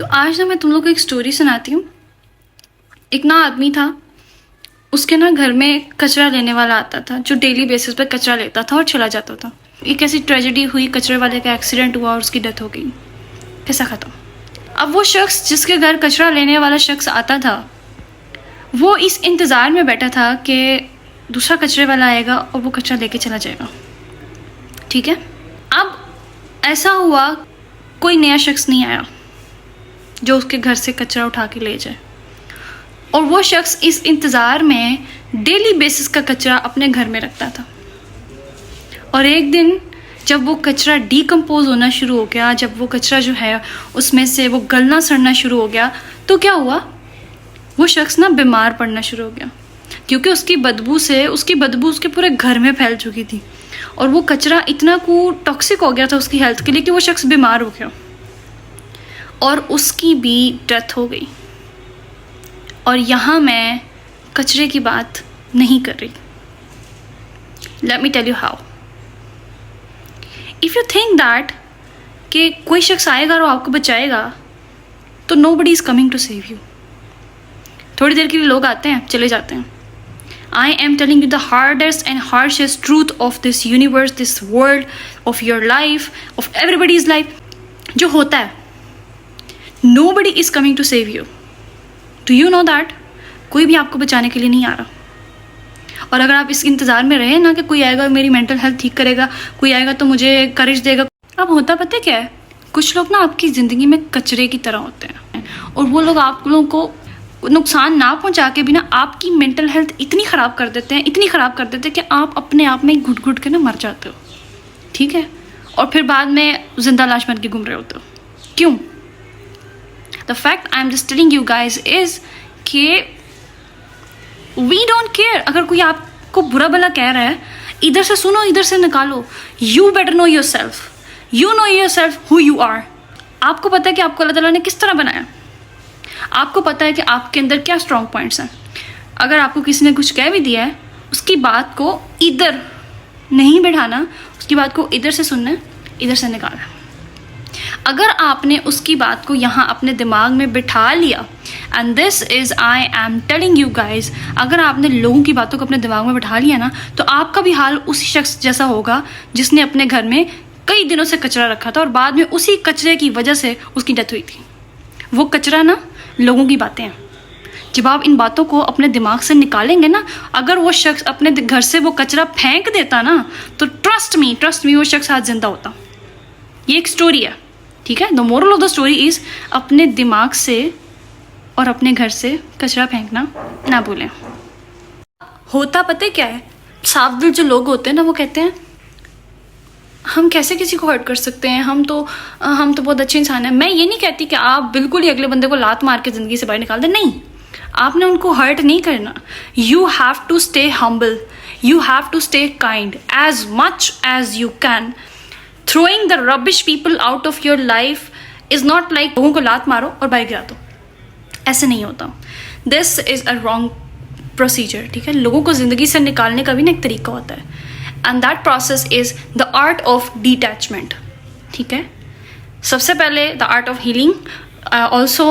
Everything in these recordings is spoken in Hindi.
तो आज ना मैं तुम लोग को एक स्टोरी सुनाती हूँ। एक ना आदमी था, उसके ना घर में कचरा लेने वाला आता था जो डेली बेसिस पर कचरा लेता था और चला जाता था। एक ऐसी ट्रेजेडी हुई, कचरे वाले का एक्सीडेंट हुआ और उसकी डेथ हो गई। कैसा खत्म। अब वो शख्स जिसके घर कचरा लेने वाला शख्स आता था, वो इस इंतज़ार में बैठा था कि दूसरा कचरे वाला आएगा और वो कचरा लेके चला जाएगा। ठीक है, अब ऐसा हुआ, कोई नया शख्स नहीं आया जो उसके घर से कचरा उठा के ले जाए। और वो शख्स इस इंतज़ार में डेली बेसिस का कचरा अपने घर में रखता था। और एक दिन जब वो कचरा डीकम्पोज होना शुरू हो गया, जब वो कचरा जो है उसमें से वो गलना सड़ना शुरू हो गया, तो क्या हुआ, वो शख्स ना बीमार पड़ना शुरू हो गया, क्योंकि उसकी बदबू उसके पूरे घर में फैल चुकी थी। और वो कचरा इतना टॉक्सिक हो गया था उसकी हेल्थ के लिए कि वो शख्स बीमार हो गया और उसकी भी डेथ हो गई। और यहाँ मैं कचरे की बात नहीं कर रही। Let me tell you how. If you think that कि कोई शख्स आएगा और आपको बचाएगा, तो nobody is coming to save you. थोड़ी देर के लिए लोग आते हैं, चले जाते हैं। I am telling you the hardest and harshest truth of this universe, this world, of your life, of everybody's life. जो होता है, nobody is coming to save you. Do you know that? कोई भी आपको बचाने के लिए नहीं आ रहा। और अगर आप इस इंतज़ार में रहे ना कि कोई आएगा मेरी मेंटल हेल्थ ठीक करेगा, कोई आएगा तो मुझे करेज देगा, अब होता पता क्या है, कुछ लोग ना आपकी ज़िंदगी में कचरे की तरह होते हैं और वो लोग आप लोगों को नुकसान ना पहुंचा के भी ना आपकी मेंटल हेल्थ इतनी ख़राब कर देते हैं कि आप अपने आप में घुट घुट के ना मर जाते हो। ठीक है, और फिर बाद में जिंदा लाश बन के घूम रहे होते हो। क्यों? The fact I'm just telling you guys is कि we don't care। अगर कोई आपको बुरा भला कह रहा है, इधर से सुनो, इधर से निकालो। You better know yourself। You know yourself who you are। आपको पता है कि आपको अल्लाह ताला ने किस तरह बनाया। आपको पता है कि आपके अंदर क्या स्ट्रॉन्ग पॉइंट्स हैं। अगर आपको किसी ने कुछ कह भी दिया है, उसकी बात को इधर नहीं बैठाना, उसकी बात को इधर से सुनना, इधर से निकालना। अगर आपने उसकी बात को यहाँ अपने दिमाग में बिठा लिया, and this is I am telling you guys, अगर आपने लोगों की बातों को अपने दिमाग में बिठा लिया ना, तो आपका भी हाल उसी शख्स जैसा होगा जिसने अपने घर में कई दिनों से कचरा रखा था और बाद में उसी कचरे की वजह से उसकी डेथ हुई थी। वो कचरा ना लोगों की बातें हैं। जब आप इन बातों को अपने दिमाग से निकालेंगे ना, अगर वो शख्स अपने घर से वो कचरा फेंक देता ना, तो ट्रस्ट मी वो शख्स आज जिंदा होता। ये एक स्टोरी है, ठीक है। The moral of the story is अपने दिमाग से और अपने घर से कचरा फेंकना ना भूलें। होता पता है क्या है, साफ दिल जो लोग होते हैं ना, वो कहते हैं हम कैसे किसी को हर्ट कर सकते हैं, हम तो बहुत अच्छे इंसान हैं। मैं ये नहीं कहती कि आप बिल्कुल ही अगले बंदे को लात मार के ज़िंदगी से बाहर निकाल दें, नहीं। आपने उनको हर्ट नहीं करना। You have to stay humble, you have to stay kind as much as you can. Throwing the rubbish people out of your life is not like लोगों को लात मारो और बाइक गिरा दो, ऐसे नहीं होता। This is a wrong procedure। ठीक है, लोगों को ज़िंदगी से निकालने का भी ना एक तरीका होता है, and that process is the art of detachment। ठीक है, सबसे पहले the art of healing। Also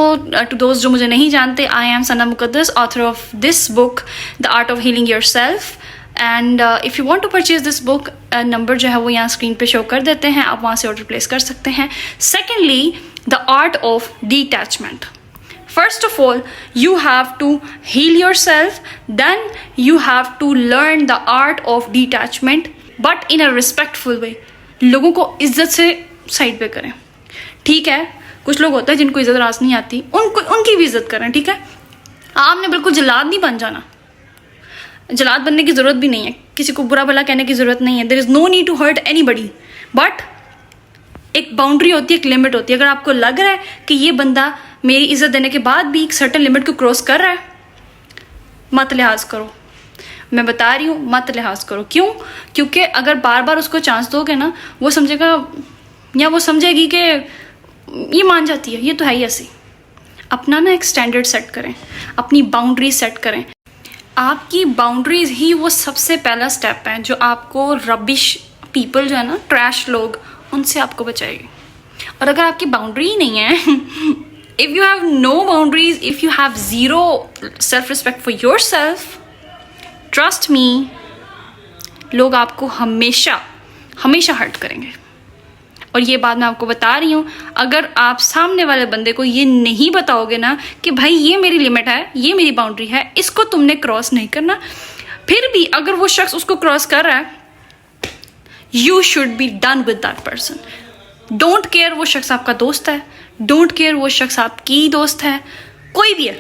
to those जो मुझे नहीं जानते, I am Sana Muqaddas, author of this book, The Art of Healing Yourself। And if you want to purchase this book, number जो है वो यहाँ स्क्रीन पे शो कर देते हैं, आप वहाँ से ऑर्डर प्लेस कर सकते हैं। Secondly, the art of detachment. First of all, you have to heal yourself, then you have to learn the art of detachment, but in a respectful way. लोगों को इज्जत से साइड पे करें। ठीक है, कुछ लोग होते हैं जिनको इज्जत रास नहीं आती, उनकी भी इज्जत करें। ठीक है, आपने बिल्कुल जल्लाद नहीं बन जाना, जलाद बनने की ज़रूरत भी नहीं है, किसी को बुरा भला कहने की ज़रूरत नहीं है। There is no need to hurt anybody, but एक बाउंड्री होती है, एक लिमिट होती है। अगर आपको लग रहा है कि ये बंदा मेरी इज्जत देने के बाद भी एक सर्टेन लिमिट को क्रॉस कर रहा है, मत लिहाज करो। मैं बता रही हूँ, मत लिहाज करो। क्यों? क्योंकि अगर बार बार उसको चांस दोगे ना, वो समझेगा या वो समझेगी कि ये मान जाती है, ये तो है ही ऐसी। अपना ना एक स्टैंडर्ड सेट करें, अपनी बाउंड्री सेट करें। आपकी बाउंड्रीज ही वो सबसे पहला स्टेप है जो आपको रबिश पीपल जो है ना, ट्रैश लोग, उनसे आपको बचाएगी। और अगर आपकी बाउंड्री ही नहीं है If you have no boundaries, if you have zero self-respect for yourself, trust me, लोग आपको हमेशा हमेशा हर्ट करेंगे। और ये बात मैं आपको बता रही हूँ, अगर आप सामने वाले बंदे को ये नहीं बताओगे ना कि भाई ये मेरी लिमिट है, ये मेरी बाउंड्री है, इसको तुमने क्रॉस नहीं करना, फिर भी अगर वो शख्स उसको क्रॉस कर रहा है, you should be done with that person. Don't care वो शख्स आपका दोस्त है, डोंट केयर वो शख्स आपकी दोस्त है, कोई भी है।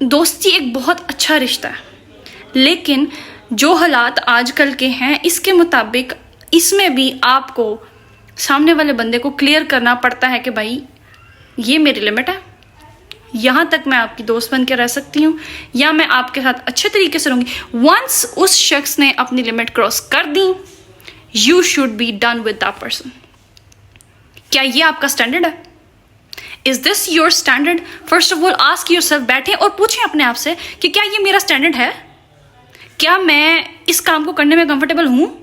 दोस्ती एक बहुत अच्छा रिश्ता है, लेकिन जो हालात आजकल के हैं इसके मुताबिक इसमें भी आपको सामने वाले बंदे को क्लियर करना पड़ता है कि भाई ये मेरी लिमिट है, यहाँ तक मैं आपकी दोस्त बन के रह सकती हूँ या मैं आपके साथ अच्छे तरीके से रहूँगी। वंस उस शख्स ने अपनी लिमिट क्रॉस कर दी, you should be done with that person. क्या ये आपका स्टैंडर्ड है? Is this your standard? First of all ask yourself, बैठें और पूछें अपने आप से कि क्या ये मेरा स्टैंडर्ड है? क्या मैं इस काम को करने में कंफर्टेबल हूँ?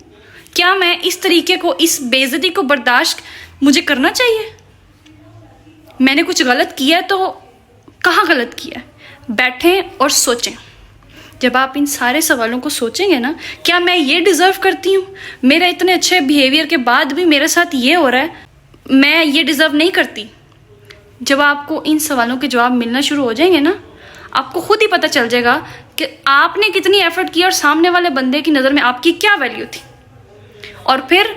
क्या मैं इस तरीके को, इस बेइज्जती को बर्दाश्त मुझे करना चाहिए? मैंने कुछ गलत किया तो कहाँ गलत किया? बैठें और सोचें। जब आप इन सारे सवालों को सोचेंगे ना, क्या मैं ये डिज़र्व करती हूँ? मेरा इतने अच्छे बिहेवियर के बाद भी मेरे साथ ये हो रहा है, मैं ये डिज़र्व नहीं करती। जब आपको इन सवालों के जवाब मिलना शुरू हो जाएंगे ना, आपको खुद ही पता चल जाएगा कि आपने कितनी एफर्ट की और सामने वाले बंदे की नज़र में आपकी क्या वैल्यू थी। और फिर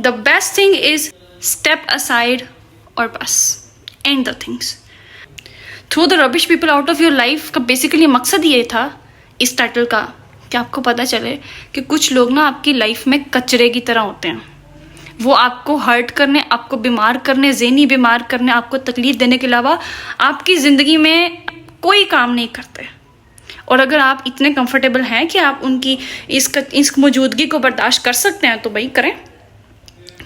the best thing is step aside और बस end the things. Throw the rubbish people out of your life का बेसिकली मकसद ये था इस टाइटल का, कि आपको पता चले कि कुछ लोग ना आपकी लाइफ में कचरे की तरह होते हैं। वो आपको हर्ट करने, आपको बीमार करने, ज़हनी बीमार करने, आपको तकलीफ देने के अलावा आपकी ज़िंदगी में कोई काम नहीं करते। और अगर आप इतने कंफर्टेबल हैं कि आप उनकी इस मौजूदगी को बर्दाश्त कर सकते हैं तो भाई करें।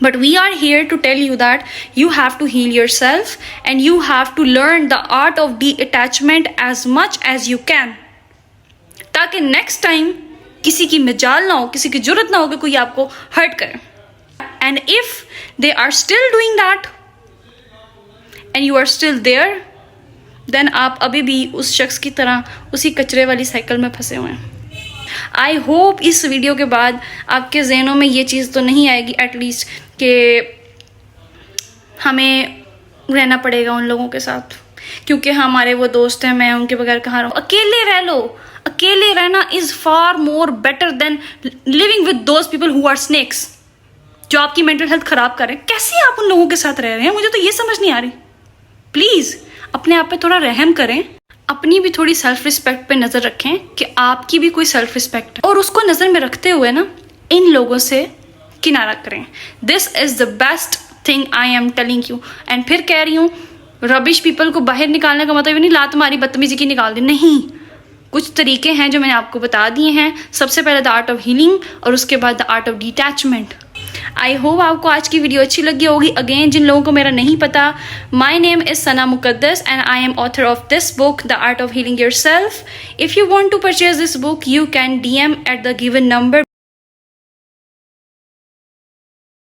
But we are here to tell you that you have to heal yourself and you have to learn the art of detachment as much as you can, ताकि next time किसी की मजाल ना हो, किसी की जरूरत ना हो कि कोई आपको हर्ट करे। And if they are still doing that and you are still there, then आप अभी भी उस शख्स की तरह उसी कचरे वाली साइकिल में फंसे हुए हैं। आई होप इस वीडियो के बाद आपके जहनों में ये चीज़ तो नहीं आएगी एटलीस्ट कि हमें रहना पड़ेगा उन लोगों के साथ क्योंकि हमारे वो दोस्त हैं, मैं उनके बगैर कहाँ रहूँ। अकेले रह लो। अकेले रहना is far more better than living with those people who are snakes, जो आपकी मेंटल हेल्थ ख़राब करें। कैसे आप उन लोगों के साथ रह रहे हैं, मुझे तो ये समझ नहीं आ रही। प्लीज़ अपने आप पे थोड़ा रहम करें, अपनी भी थोड़ी सेल्फ रिस्पेक्ट पे नज़र रखें कि आपकी भी कोई सेल्फ रिस्पेक्ट है, और उसको नज़र में रखते हुए ना इन लोगों से किनारा करें। This is the best thing I am telling you. And फिर कह रही हूँ, रबिश पीपल को बाहर निकालने का मतलब ये नहीं लात मारी बदतमीजी की निकाल दी, नहीं। कुछ तरीके हैं जो मैंने आपको बता दिए हैं। सबसे पहले द आर्ट ऑफ हीलिंग और उसके बाद the art of detachment. I hope आपको आज की वीडियो अच्छी लगी होगी। अगेन जिन लोगों को मेरा नहीं पता, my name is Sana Muqaddas and I am author of this book the art of healing yourself. If you want to purchase this book you can DM at the given number।